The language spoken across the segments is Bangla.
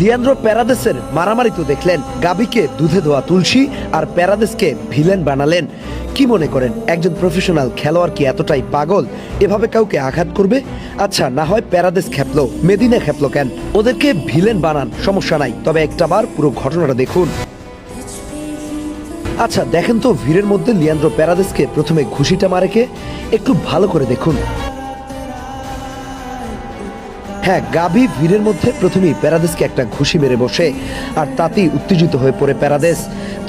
লিয়ান্দ্রো প্যারাদেসের মারামারি তো দেখলেন, গাবিকে দুধে ধোয়া তুলসী আর প্যারাদেসকে ভিলেন বানালেন। কি মনে করেন একজন প্রফেশনাল খেলোয়াড় কি এতটাই পাগল এভাবে কাউকে আঘাত করবে? আচ্ছা, না হয় প্যারাদেস খেপলো, মেদিনা খেপলো কেন? ওদেরকে ভিলেন বানান, সমস্যা নাই, তবে একটাবার পুরো ঘটনাটা দেখুন। আচ্ছা দেখেন তো, ভিড়ের মধ্যে লিয়ান্দ্রো প্যারাদেসকে প্রথমে ঘুষিটা মারে কে? একটু ভালো করে দেখুন। হ্যাঁ, গাভি ভিড়ের মধ্যে প্রথমেই প্যারাদেসকে একটা ঘুষি মেরে বসে, আর তাতেই উত্তেজিত হয়ে পড়ে প্যারাদেস।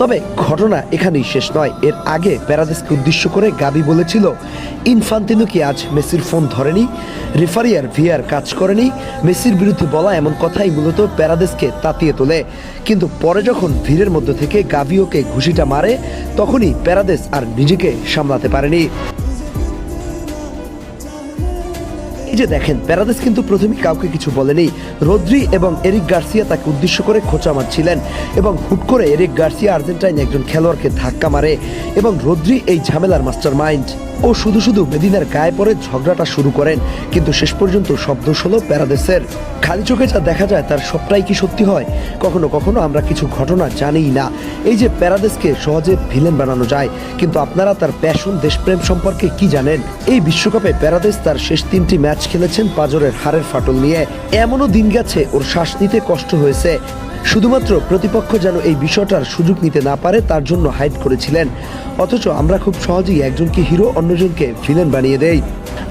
তবে ঘটনা এখানেই শেষ নয়। এর আগে প্যারাদেসকে উদ্দেশ্য করে গাভি বলেছিল, ইনফান্তিনো কি আজ মেসির ফোন ধরেনি, রেফারি আর ভিআর কাজ করেনি। মেসির বিরুদ্ধে বলা এমন কথাই মূলত প্যারাদেসকে তাতিয়ে তোলে। কিন্তু পরে যখন ভিড়ের মধ্যে থেকে গাভিওকে ঘুষিটা মারে, তখনই প্যারাদেস আর নিজেকে সামলাতে পারেনি। এই যে দেখেন, প্যারাদেস কিন্তু প্রথমে কাউকে কিছু বলেনি। রদ্রি এবং এরিক গার্সিয়া তাকে উদ্দেশ্য করে খোঁচা মারছিলেন এবং হুট করে এরিক গার্সিয়া আর্জেন্টাইন একজন খেলোয়াড়কে ধাক্কা মারে এবং রদ্রি এই ঝামেলার মাস্টার মাইন্ড। ও শুধু শুধু মেদিনার গায়ে পড়ে ঝগড়াটা শুরু করেন, কিন্তু শেষ পর্যন্ত সব দোষ হলো প্যারাদেসের। খালি চোখে যা দেখা যায় তার সবটাই কি সত্যি হয়? কখনো কখনো আমরা কিছু ঘটনা জানিই না। এই যে প্যারাদেসকে সহজে ভিলেন বানানো যায়, কিন্তু আপনারা তার প্যাশন, দেশপ্রেম সম্পর্কে কি জানেন? এই বিশ্বকাপে প্যারাদেস তার শেষ 3টি ম্যাচ খেলেছেন পাঁজরের হাড়ের ফাটল নিয়ে। এমনও দিন গেছে ওর শ্বাস নিতে কষ্ট হয়েছে। শুধুমাত্র প্রতিপক্ষ যেন এই বিষয়টার সুযোগ নিতে না পারে তার জন্য হাইড করেছিলেন। অথচ আমরা খুব সহজেই একজনকে হিরো, অন্যজনকে ভিলেন বানিয়ে দেই।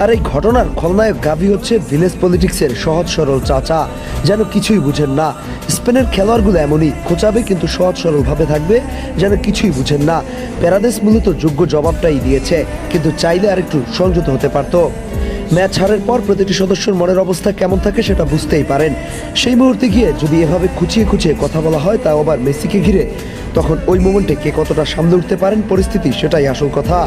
আর এই ঘটনার খলনায়ক গাভি হচ্ছে ভিলেজ পলিটিক্সের সহজ সরল চাচা, যেন কিছুই বুঝেন না। স্পেনের খেলোয়াড়গুলো এমনই, খোঁচাবে কিন্তু সহজ সরলভাবে থাকবে, যেন কিছুই বুঝেন না। প্যারাদেস মূলত যোগ্য জবাবটাই দিয়েছে, কিন্তু চাইলে আর একটু সংযত হতে পারত। ম্যাচ হারের পর প্রতিটি সদস্যের মনের অবস্থা কেমন থাকে সেটা বুঝতেই পারেন। সেই মুহূর্তে গিয়ে যদি এভাবে খুঁচিয়ে খুঁচিয়ে কথা বলা হয়, তাও আবার মেসিকে ঘিরে, তখন ওই মোমেন্টে কে কতটা সামলে উঠতে পারেন পরিস্থিতি, সেটাই আসল কথা।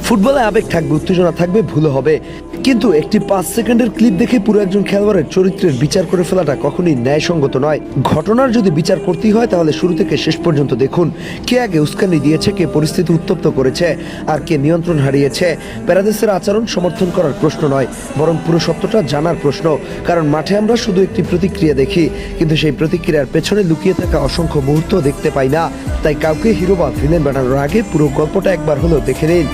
ফুটবলে আবেগ থাকবে, উত্তেজনা থাকবে, ভুলও হবে, কিন্তু একটি 5 সেকেন্ডের ক্লিপ দেখে পুরো একজন খেলোয়াড়ের চরিত্রের বিচার করে ফেলাটা কখনোই ন্যায়সঙ্গত নয়। ঘটনার যদি বিচার করতেই হয় তাহলে শুরু থেকে শেষ পর্যন্ত দেখুন, কে আগে উস্কানি দিয়েছে, কে পরিস্থিতি উত্তপ্ত করেছে, আর কে নিয়ন্ত্রণ হারিয়েছে। প্যারাদেসের আচরণ সমর্থন করার প্রশ্ন নয়, বরং পুরো সত্যটা জানার প্রশ্ন। কারণ মাঠে আমরা শুধু একটি প্রতিক্রিয়া দেখি, কিন্তু সেই প্রতিক্রিয়ার পেছনে লুকিয়ে থাকা অসংখ্য মুহূর্ত দেখতে পাই না। তাই কাউকে হিরো বা ভিলেন বানানোর আগে পুরো গল্পটা একবার হলেও দেখে নিন।